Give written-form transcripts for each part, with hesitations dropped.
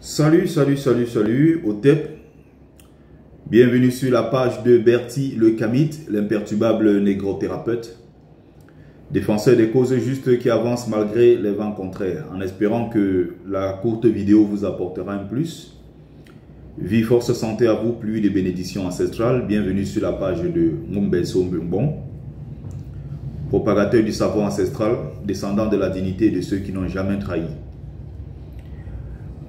Salut, Otep. Bienvenue sur la page de Bertie le Kamit, l'imperturbable négro-thérapeute, défenseur des causes justes qui avance malgré les vents contraires, en espérant que la courte vidéo vous apportera un plus. Vie, force, santé à vous, pluie de bénédictions ancestrales. Bienvenue sur la page de Mumbeso Mbumbon, propagateur du savoir ancestral, descendant de la dignité de ceux qui n'ont jamais trahi.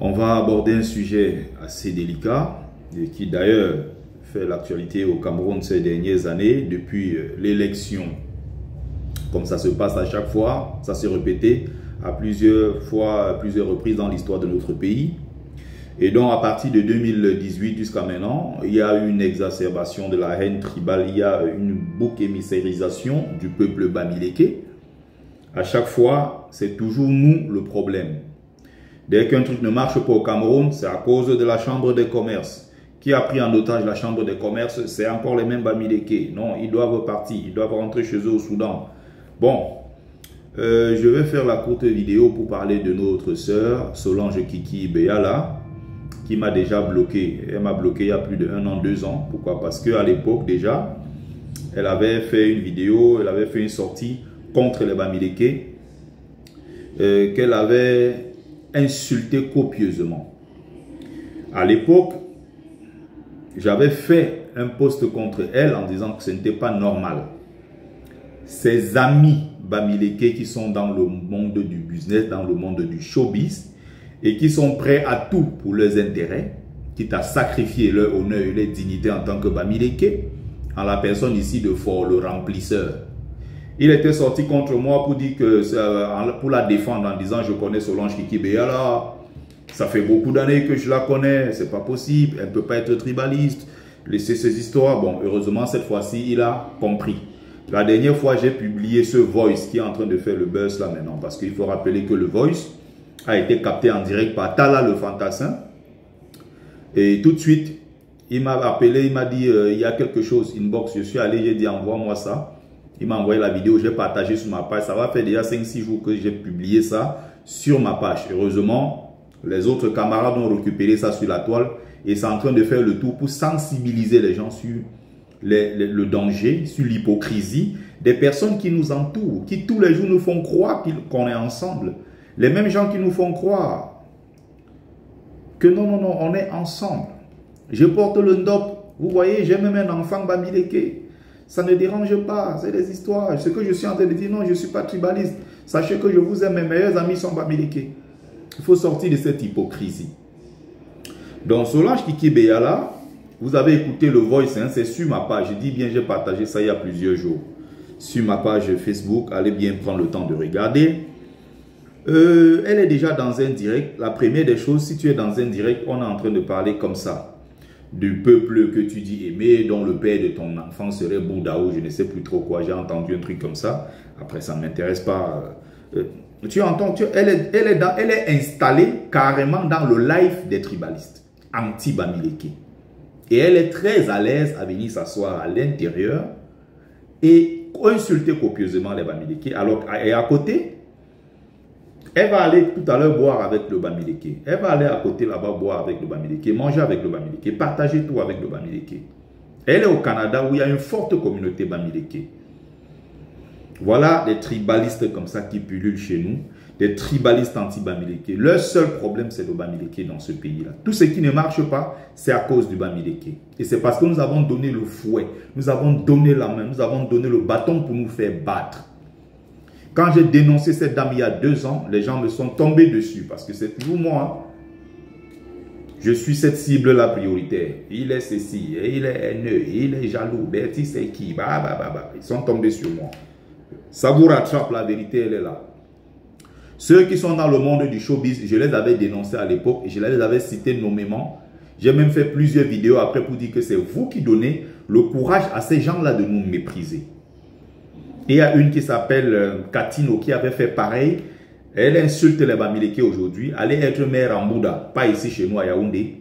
On va aborder un sujet assez délicat et qui d'ailleurs fait l'actualité au Cameroun ces dernières années depuis l'élection. Comme ça se passe à chaque fois, ça s'est répété à plusieurs reprises dans l'histoire de notre pays. Et donc à partir de 2018 jusqu'à maintenant, il y a eu une exacerbation de la haine tribale, il y a une bouc émissérisation du peuple bamileke. À chaque fois, c'est toujours nous le problème. Dès qu'un truc ne marche pas au Cameroun, c'est à cause de la chambre des commerces. Qui a pris en otage la chambre des commerces? C'est encore les mêmes bamileke. Non, ils doivent partir, ils doivent rentrer chez eux au Soudan. Bon, je vais faire la courte vidéo pour parler de notre sœur Solange Kiki Beyala, qui m'a déjà bloqué. Elle m'a bloqué il y a plus de 1 an, 2 ans. Pourquoi? Parce qu'à l'époque déjà, elle avait fait une vidéo, elle avait fait une sortie contre les bamileke, qu'elle avait insulté copieusement. À l'époque, j'avais fait un post contre elle en disant que ce n'était pas normal. Ses amis bamileke qui sont dans le monde du business, dans le monde du showbiz, et qui sont prêts à tout pour leurs intérêts, quitte à sacrifier leur honneur et leur dignité en tant que bamileke, en la personne ici de Fort, le remplisseur. Il était sorti contre moi pour dire que, pour la défendre en disant je connais Solange Kiki Beyala, ça fait beaucoup d'années que je la connais, c'est pas possible, elle ne peut pas être tribaliste, laissez ces histoires. Bon, heureusement cette fois-ci il a compris. La dernière fois j'ai publié ce voice qui est en train de faire le buzz là maintenant, parce qu'il faut rappeler que le voice a été capté en direct par Tala le fantassin. Et tout de suite il m'a appelé, il m'a dit il y a quelque chose, inbox, je suis allé, j'ai dit envoie-moi ça. Il m'a envoyé la vidéo, j'ai partagé sur ma page. Ça va faire déjà 5-6 jours que j'ai publié ça sur ma page. Heureusement, les autres camarades ont récupéré ça sur la toile et c'est en train de faire le tour pour sensibiliser les gens sur le danger, sur l'hypocrisie des personnes qui nous entourent, qui tous les jours nous font croire qu'on est ensemble. Les mêmes gens qui nous font croire que non, on est ensemble. Je porte le ndop. Vous voyez, j'ai même un enfant bamileke. Ça ne dérange pas, c'est des histoires. Ce que je suis en train de dire, non, je ne suis pas tribaliste. Sachez que je vous aime, mes meilleurs amis sont bamileke. Il faut sortir de cette hypocrisie. Donc, Solange Kiki Beyala, vous avez écouté le voice, hein, c'est sur ma page. Je dis bien, j'ai partagé ça il y a plusieurs jours. Sur ma page Facebook, allez bien prendre le temps de regarder. Elle est déjà dans un direct. La première des choses, si tu es dans un direct, on est en train de parler comme ça. Du peuple que tu dis aimer, dont le père de ton enfant serait Bouddha ou je ne sais plus trop quoi. J'ai entendu un truc comme ça. Après, ça ne m'intéresse pas. Tu entends, elle est installée carrément dans le live des tribalistes, anti-bamileke. Et elle est très à l'aise à venir s'asseoir à l'intérieur et insulter copieusement les bamileke. Alors, et à côté, elle va aller tout à l'heure boire avec le bamileke. Elle va aller à côté là-bas boire avec le bamileke, manger avec le bamileke, partager tout avec le bamileke. Elle est au Canada où il y a une forte communauté bamileke. Voilà des tribalistes comme ça qui pullulent chez nous, des tribalistes anti-bamileke. Leur seul problème, c'est le bamileke dans ce pays-là. Tout ce qui ne marche pas, c'est à cause du bamileke. Et c'est parce que nous avons donné le fouet, nous avons donné la main, nous avons donné le bâton pour nous faire battre. Quand j'ai dénoncé cette dame il y a 2 ans, les gens me sont tombés dessus parce que c'est toujours moi. Je suis cette cible-là prioritaire. Il est ceci, il est haineux, il est jaloux. Bertie c'est qui? Ils sont tombés sur moi. Ça vous rattrape, la vérité, elle est là. Ceux qui sont dans le monde du showbiz, je les avais dénoncés à l'époque et je les avais cités nommément. J'ai même fait plusieurs vidéos après pour dire que c'est vous qui donnez le courage à ces gens-là de nous mépriser. Et il y a une qui s'appelle Katino qui avait fait pareil. Elle insulte les bamileke aujourd'hui. Elle est être mère en Bouddha, pas ici chez nous à Yaoundé.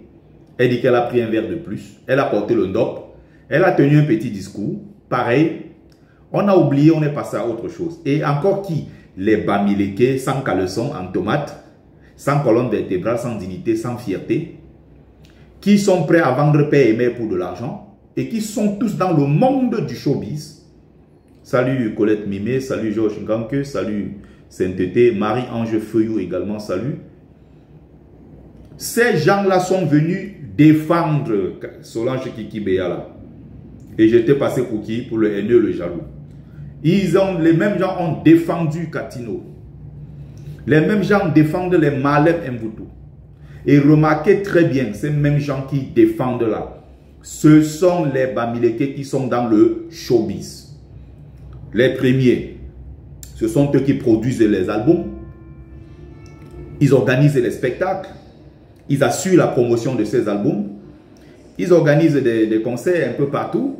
Elle dit qu'elle a pris un verre de plus. Elle a porté le ndop. Elle a tenu un petit discours. Pareil. On a oublié, on est passé à autre chose. Et encore qui? Les bamileke sans caleçon en tomate. sans colonne vertébrale, sans dignité, sans fierté, qui sont prêts à vendre père et mère pour de l'argent et qui sont tous dans le monde du showbiz. Salut Colette Mimé, salut Georges Nganke, salut Sainteté, Marie-Ange Feuillou également, salut. Ces gens-là sont venus défendre Solange Kiki Beyala. Et j'étais passé pour qui? Pour le haineux, le jaloux. Les mêmes gens ont défendu Katino. Les mêmes gens défendent les Malem Mvutu. Et remarquez très bien, ces mêmes gens qui défendent là, ce sont les Bamileke qui sont dans le showbiz. Les premiers, ce sont eux qui produisent les albums. Ils organisent les spectacles. Ils assurent la promotion de ces albums. Ils organisent des concerts un peu partout.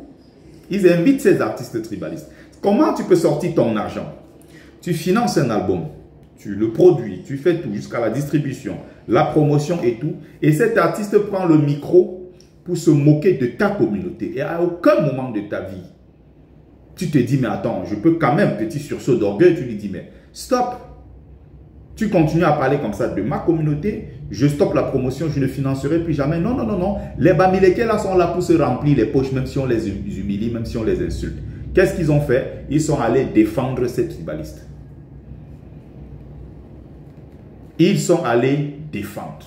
Ils invitent ces artistes tribalistes. Comment tu peux sortir ton argent? Tu finances un album, tu le produis, tu fais tout jusqu'à la distribution, la promotion et tout. Et cet artiste prend le micro pour se moquer de ta communauté. Et à aucun moment de ta vie, tu te dis, mais attends, je peux quand même, petit sursaut d'orgueil, tu lui dis, mais stop. Tu continues à parler comme ça de ma communauté, je stoppe la promotion, je ne financerai plus jamais. Non, non, non, non. Les Bamileke là sont là pour se remplir les poches, même si on les humilie, même si on les insulte. Qu'est-ce qu'ils ont fait? Ils sont allés défendre ces tribalistes. Ils sont allés défendre.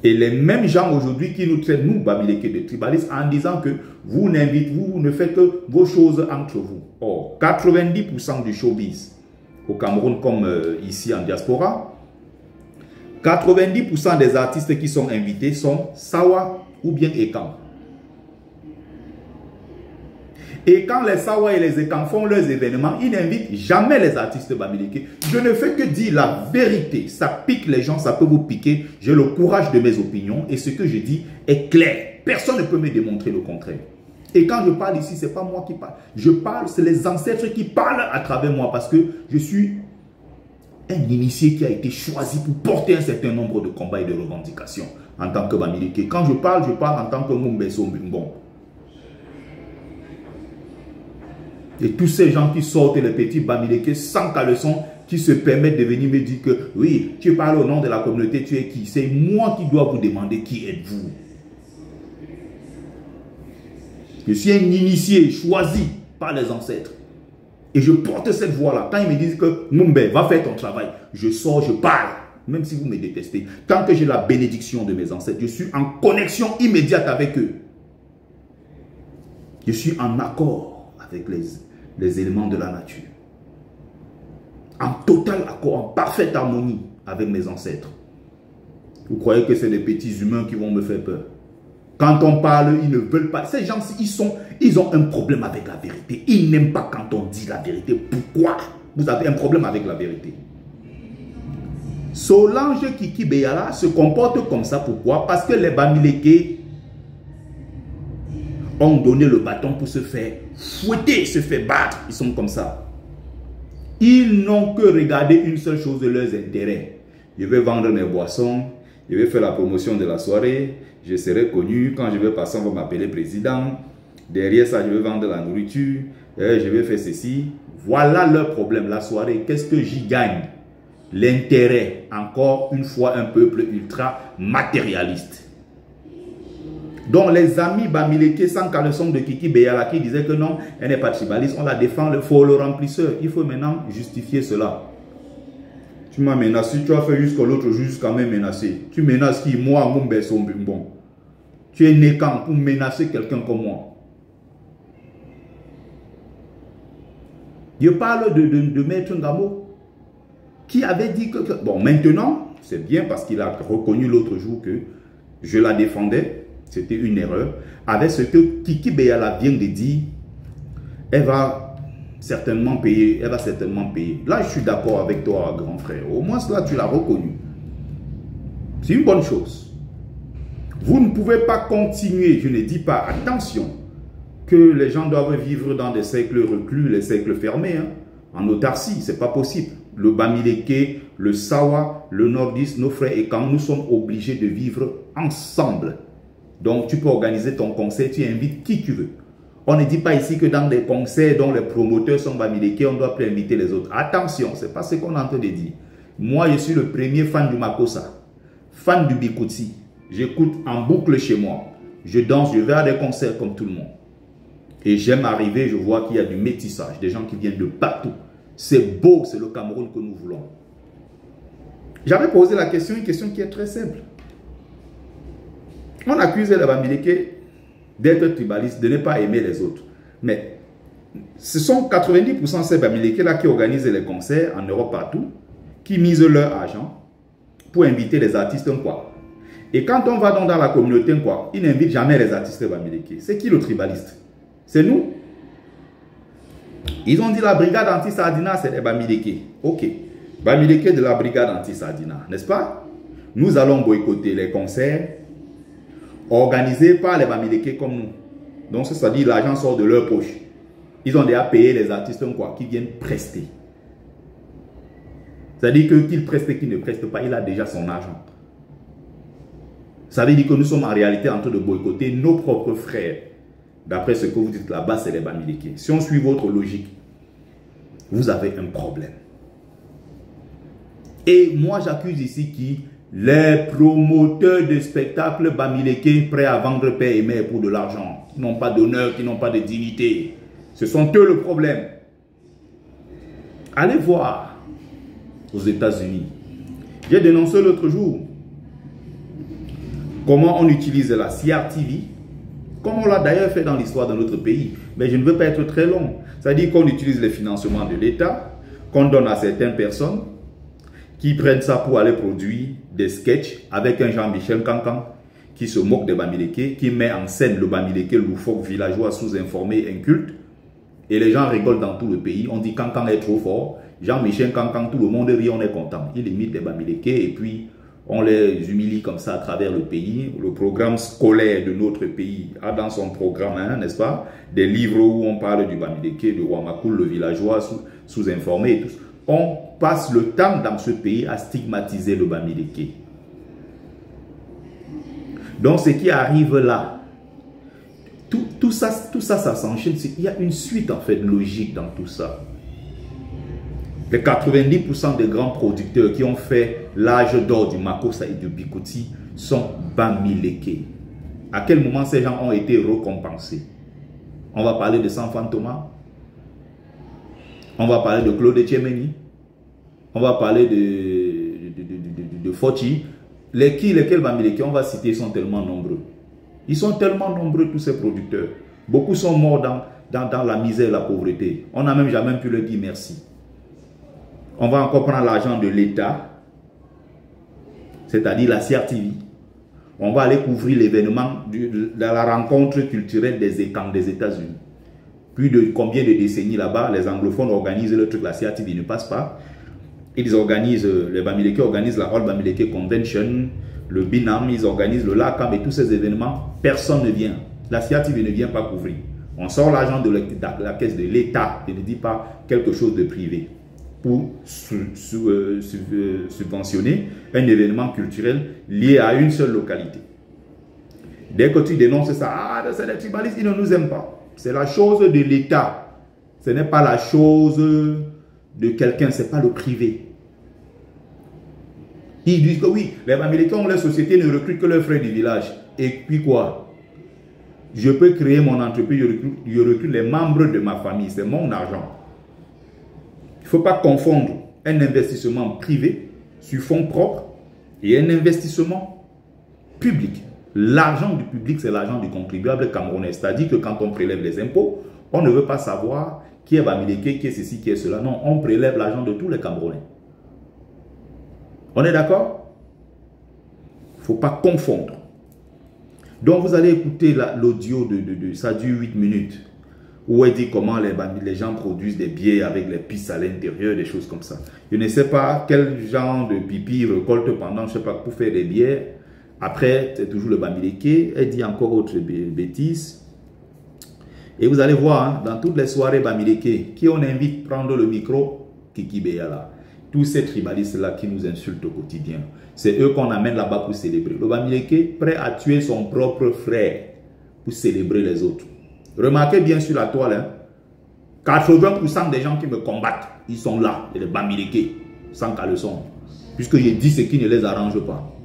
Et les mêmes gens aujourd'hui qui nous traitent, nous, Bamileke, de tribalistes, en disant que vous ne faites que vos choses entre vous. Or, 90% du showbiz au Cameroun comme ici en diaspora, 90% des artistes qui sont invités sont Sawa ou bien Ekan. Et quand les Sawa et les Ekan font leurs événements, ils n'invitent jamais les artistes Bamileke. Je ne fais que dire la vérité. Ça pique les gens, ça peut vous piquer. J'ai le courage de mes opinions et ce que je dis est clair. Personne ne peut me démontrer le contraire. Et quand je parle ici, ce n'est pas moi qui parle. Je parle, c'est les ancêtres qui parlent à travers moi parce que je suis un initié qui a été choisi pour porter un certain nombre de combats et de revendications en tant que Bamileke. Quand je parle en tant que Mumbeso Mbon. Et tous ces gens qui sortent les petits Bamileke sans caleçon, qui se permettent de venir me dire que oui, tu parles au nom de la communauté, tu es qui? C'est moi qui dois vous demander qui êtes-vous. Je suis un initié choisi par les ancêtres. Et je porte cette voix-là. Quand ils me disent que Mumbe, va faire ton travail, je sors, je parle. Même si vous me détestez. Tant que j'ai la bénédiction de mes ancêtres, je suis en connexion immédiate avec eux. Je suis en accord avec les éléments de la nature. En total accord, en parfaite harmonie avec mes ancêtres. Vous croyez que c'est des petits humains qui vont me faire peur? Quand on parle, ils ne veulent pas. Ces gens, ils ont un problème avec la vérité. Ils n'aiment pas quand on dit la vérité. Pourquoi? Vous avez un problème avec la vérité. Solange Kiki Beyala se comporte comme ça. Pourquoi? Parce que les Bamileke ont donné le bâton pour se faire fouetter, se faire battre. Ils sont comme ça. Ils n'ont que regardé une seule chose de leurs intérêts. Je vais vendre mes boissons. Je vais faire la promotion de la soirée. Je serai connu. Quand je vais passer, on va m'appeler président. Derrière ça, je vais vendre la nourriture. Je vais faire ceci. Voilà leur problème. La soirée, qu'est-ce que j'y gagne? L'intérêt. Encore une fois, un peuple ultra matérialiste. Donc les amis Bamileke sans caleçon de Kiki Beyala qui disaient que non, elle n'est pas tribaliste, on la défend, il faut le remplisseur. Il faut maintenant justifier cela. Tu m'as menacé, tu as fait jusqu'à l'autre jour jusqu'à me menacer. Tu menaces qui? Moi, mon berceau, bon. Tu es né quand pour menacer quelqu'un comme moi? Je parle de Maître Ngamo qui avait dit que... Bon, maintenant, c'est bien parce qu'il a reconnu l'autre jour que je la défendais. C'était une erreur. Avec ce que Kiki Beyala vient de dire, elle va certainement payer. Elle va certainement payer. Là, je suis d'accord avec toi, grand frère. Au moins, là, tu l'as reconnu. C'est une bonne chose. Vous ne pouvez pas continuer, je ne dis pas, attention, que les gens doivent vivre dans des cercles reclus, les cercles fermés, hein, en autarcie. Ce n'est pas possible. Le Bamileke, le Sawa, le Nordiste, nos frères et quand nous sommes obligés de vivre ensemble. Donc, tu peux organiser ton concert, tu invites qui tu veux. On ne dit pas ici que dans des concerts dont les promoteurs sont Bamileke, on doit plus inviter les autres. Attention, ce n'est pas ce qu'on est en train de dire. Moi, je suis le premier fan du Makossa, fan du Bikoti. J'écoute en boucle chez moi. Je danse, je vais à des concerts comme tout le monde. Et j'aime arriver, je vois qu'il y a du métissage, des gens qui viennent de partout. C'est beau, c'est le Cameroun que nous voulons. J'avais posé la question, une question qui est très simple. On accuse les Bamileke d'être tribalistes, de ne pas aimer les autres. Mais ce sont 90% ces Bamileke-là qui organisent les concerts en Europe partout, qui misent leur argent pour inviter les artistes quoi. Et quand on va dans la communauté quoi, ils n'invitent jamais les artistes Bamileke. C'est qui le tribaliste? C'est nous. Ils ont dit la brigade anti-Sardina, c'est les Bamileke. Ok. Bamileke de la brigade anti-Sardina, n'est-ce pas? Nous allons boycotter les concerts organisés par les Bamileke comme nous. Donc, c'est-à-dire l'argent sort de leur poche. Ils ont déjà payé les artistes quoi, qui viennent prester. C'est-à-dire que qu'il preste et qu'il ne preste pas, il a déjà son argent. Ça veut dire que nous sommes en réalité en train de boycotter nos propres frères. D'après ce que vous dites là-bas, c'est les Bamileke. Si on suit votre logique, vous avez un problème. Et moi, j'accuse ici qui? Les promoteurs de spectacles Bamileke prêts à vendre père et mère pour de l'argent, qui n'ont pas d'honneur, qui n'ont pas de dignité. Ce sont eux le problème. Allez voir aux États-Unis. J'ai dénoncé l'autre jour comment on utilise la CRTV, comme on l'a d'ailleurs fait dans l'histoire de notre pays. Mais je ne veux pas être très long. C'est-à-dire qu'on utilise les financements de l'État, qu'on donne à certaines personnes, qui prennent ça pour aller produire des sketchs avec un Jean-Michel Cancan qui se moque des Bamileke, qui met en scène le Bamileke loufoque villageois sous-informé, inculte. Et les gens rigolent dans tout le pays. On dit Cancan est trop fort. Jean-Michel Cancan, tout le monde rit, on est content. Il imite les Bamileke et puis on les humilie comme ça à travers le pays. Le programme scolaire de notre pays a dans son programme, hein, n'est-ce pas, des livres où on parle du Bamileke, de Wamakoul, le villageois sous-informé et tout. On passe le temps dans ce pays à stigmatiser le Bamileke. Donc ce qui arrive là, tout ça, ça s'enchaîne. Il y a une suite en fait logique dans tout ça. Les 90% des grands producteurs qui ont fait l'âge d'or du Makossa et du Bikoti sont Bamileke. À quel moment ces gens ont été récompensés? On va parler de Sanfan Thomas. On va parler de Claude Tchemeni. On va parler de Foti. Lesquels Bamileke, on va citer, sont tellement nombreux. Ils sont tellement nombreux, tous ces producteurs. Beaucoup sont morts dans la misère et la pauvreté. On n'a même jamais pu leur dire merci. On va encore prendre l'argent de l'État, c'est-à-dire la CRTV. On va aller couvrir l'événement de la rencontre culturelle des États-Unis. Plus de combien de décennies là-bas, les anglophones organisent le truc, la CRTV ne passe pas. Ils organisent, les Bamileke organisent la All Bamileke Convention, le BINAM, ils organisent le LACAM et tous ces événements. Personne ne vient. La CRTV ne vient pas couvrir. On sort l'argent de la caisse de l'État, je ne dis pas quelque chose de privé, pour subventionner un événement culturel lié à une seule localité. Dès que tu dénonces ça, c'est les tribalistes, ils ne nous aiment pas. C'est la chose de l'État. Ce n'est pas la chose de quelqu'un, ce n'est pas le privé. Ils disent que oui, les Américains, les sociétés ne recrutent que leurs frères du village. Et puis quoi? Je peux créer mon entreprise, je recrute les membres de ma famille, c'est mon argent. Il ne faut pas confondre un investissement privé sur fonds propres et un investissement public. L'argent du public, c'est l'argent du contribuable camerounais. C'est-à-dire que quand on prélève les impôts, on ne veut pas savoir qui est Bamileke, qui est ceci, qui est cela. Non, on prélève l'argent de tous les Camerounais. On est d'accord? Il ne faut pas confondre. Donc vous allez écouter l'audio ça dure 8 minutes. Où elle dit comment les gens produisent des bières avec les pistes à l'intérieur, des choses comme ça. Je ne sais pas quel genre de pipi récolte pendant, je ne sais pas, pour faire des bières. Après, c'est toujours le Bamileke. Elle dit encore autre bêtise. Et vous allez voir, hein, dans toutes les soirées Bamileke, qui on invite prendre le micro, Kiki Beyala. Tous ces tribalistes-là qui nous insultent au quotidien. C'est eux qu'on amène là-bas pour célébrer. Le Bamileke, prêt à tuer son propre frère pour célébrer les autres. Remarquez bien sur la toile, hein, 80% des gens qui me combattent, ils sont là, les Bamileke, sans caleçon. puisque j'ai dit ce qui ne les arrange pas.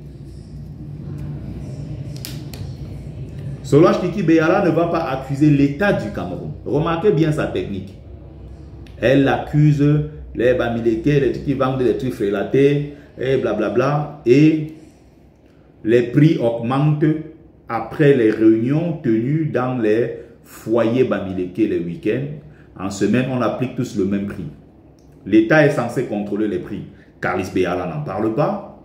Solange Kiki Beyala ne va pas accuser l'État du Cameroun. Remarquez bien sa technique. Elle accuse les Bamileke, les trucs qui vendent des trucs frélatés, et blablabla, et les prix augmentent après les réunions tenues dans les foyers Bamileke les week-ends. En semaine, on applique tous le même prix. L'État est censé contrôler les prix. Carlis Beyala n'en parle pas.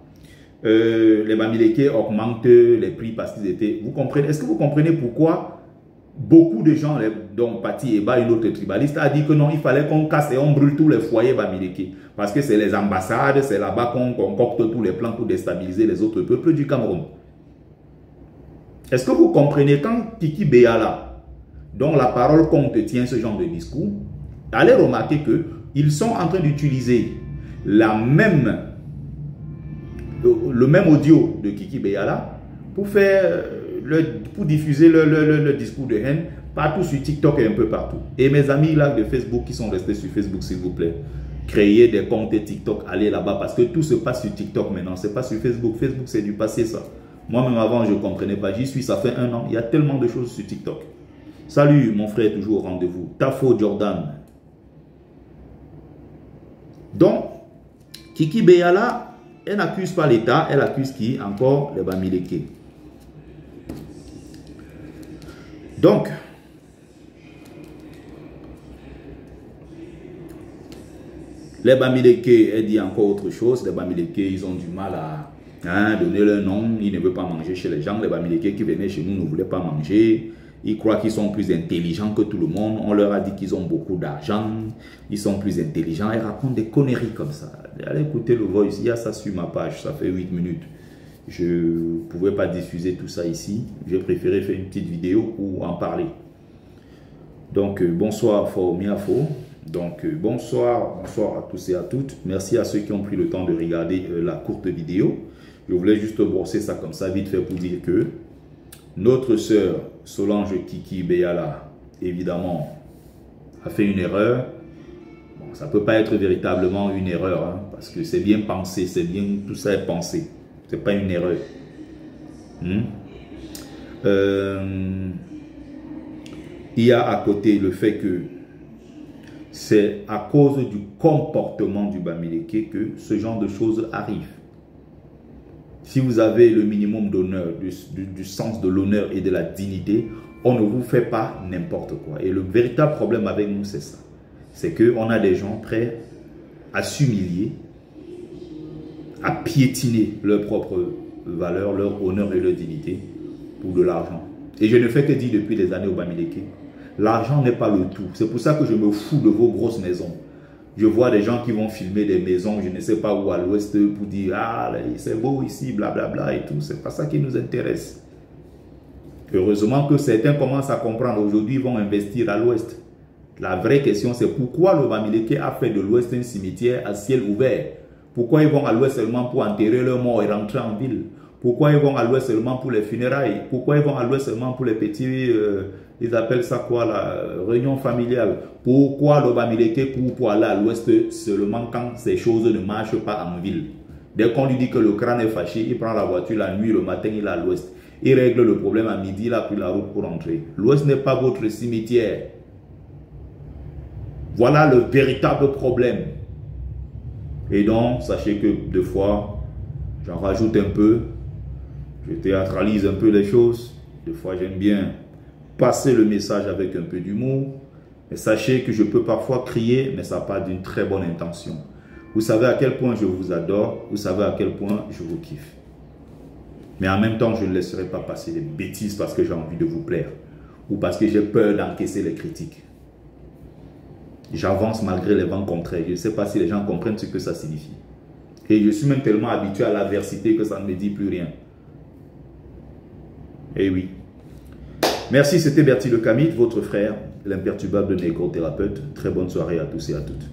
Les Bamileke augmentent les prix parce qu'ils étaient... Vous comprenez? Est-ce que vous comprenez pourquoi beaucoup de gens, dont Pati Eba, une autre tribaliste, a dit que non, il fallait qu'on casse et on brûle tous les foyers Bamileke. Parce que c'est les ambassades, c'est là-bas qu'on concocte tous les plans pour déstabiliser les autres peuples du Cameroun. Est-ce que vous comprenez quand Kiki Beyala, dont la parole compte, tient ce genre de discours, allez remarquer qu'ils sont en train d'utiliser le même audio de Kiki Beyala pour diffuser le discours de haine partout sur TikTok et un peu partout. Et mes amis là de Facebook qui sont restés sur Facebook, s'il vous plaît, créez des comptes TikTok, allez là-bas parce que tout se passe sur TikTok maintenant, c'est pas sur Facebook. Facebook c'est du passé ça. Moi-même avant je ne comprenais pas, j'y suis, ça fait 1 an, il y a tellement de choses sur TikTok. Salut mon frère, toujours au rendez-vous. Tafo Jordan. Donc, Kiki Beyala, elle n'accuse pas l'État, elle accuse qui? Encore les Bamileke. Donc, les Bamileke, elle dit encore autre chose. Les Bamileke, ils ont du mal à donner leur nom. Ils ne veulent pas manger chez les gens. Les Bamileke qui venaient chez nous ne voulaient pas manger. Ils croient qu'ils sont plus intelligents que tout le monde. On leur a dit qu'ils ont beaucoup d'argent. Ils sont plus intelligents. Ils racontent des conneries comme ça. Allez écouter le voice. Il y a ça sur ma page. Ça fait 8 minutes. Je ne pouvais pas diffuser tout ça ici. J'ai préféré faire une petite vidéo pour en parler. Donc, bonsoir Miafo. Donc, bonsoir à tous et à toutes. Merci à ceux qui ont pris le temps de regarder la courte vidéo. Je voulais juste brosser ça comme ça, vite fait, pour dire que notre sœur Solange Kiki Beyala, évidemment, a fait une erreur. Bon, ça ne peut pas être véritablement une erreur, hein, parce que c'est bien pensé, c'est bien, tout ça est pensé. Ce n'est pas une erreur. Il y a à côté le fait que c'est à cause du comportement du Bamileke que ce genre de choses arrivent. Si vous avez le minimum d'honneur, du sens de l'honneur et de la dignité, on ne vous fait pas n'importe quoi. Et le véritable problème avec nous, c'est ça. C'est qu'on a des gens prêts à s'humilier, à piétiner leurs propres valeurs, leur honneur et leur dignité pour de l'argent. Et je ne fais que dire depuis des années au Bamileke, l'argent n'est pas le tout. C'est pour ça que je me fous de vos grosses maisons. Je vois des gens qui vont filmer des maisons, je ne sais pas où, à l'ouest, pour dire « Ah, c'est beau ici, blablabla et tout. » C'est pas ça qui nous intéresse. Heureusement que certains commencent à comprendre. Aujourd'hui, ils vont investir à l'ouest. La vraie question, c'est pourquoi le Bamileke a fait de l'ouest un cimetière à ciel ouvert? Pourquoi ils vont à l'ouest seulement pour enterrer leurs morts et rentrer en ville? Pourquoi ils vont à l'ouest seulement pour les funérailles? Pourquoi ils vont à l'ouest seulement pour les petits... ils appellent ça quoi, la réunion familiale? Pourquoi le Bamileke court pour aller à l'ouest seulement quand ces choses ne marchent pas en ville? Dès qu'on lui dit que le crâne est fâché, il prend la voiture la nuit, le matin, il est à l'ouest. Il règle le problème à midi, il a pris la route pour rentrer. L'ouest n'est pas votre cimetière. Voilà le véritable problème. Et donc, sachez que des fois, j'en rajoute un peu, je théâtralise un peu les choses. Des fois, j'aime bien passer le message avec un peu d'humour. Mais sachez que je peux parfois crier, mais ça n'a pas d'une très bonne intention. Vous savez à quel point je vous adore, vous savez à quel point je vous kiffe. Mais en même temps, je ne laisserai pas passer des bêtises parce que j'ai envie de vous plaire. Ou parce que j'ai peur d'encaisser les critiques. J'avance malgré les vents contraires. Je ne sais pas si les gens comprennent ce que ça signifie. Et je suis même tellement habitué à l'adversité que ça ne me dit plus rien. Eh oui. Merci, c'était Bertie Le Camite, votre frère, l'imperturbable négro-thérapeute. Très bonne soirée à tous et à toutes.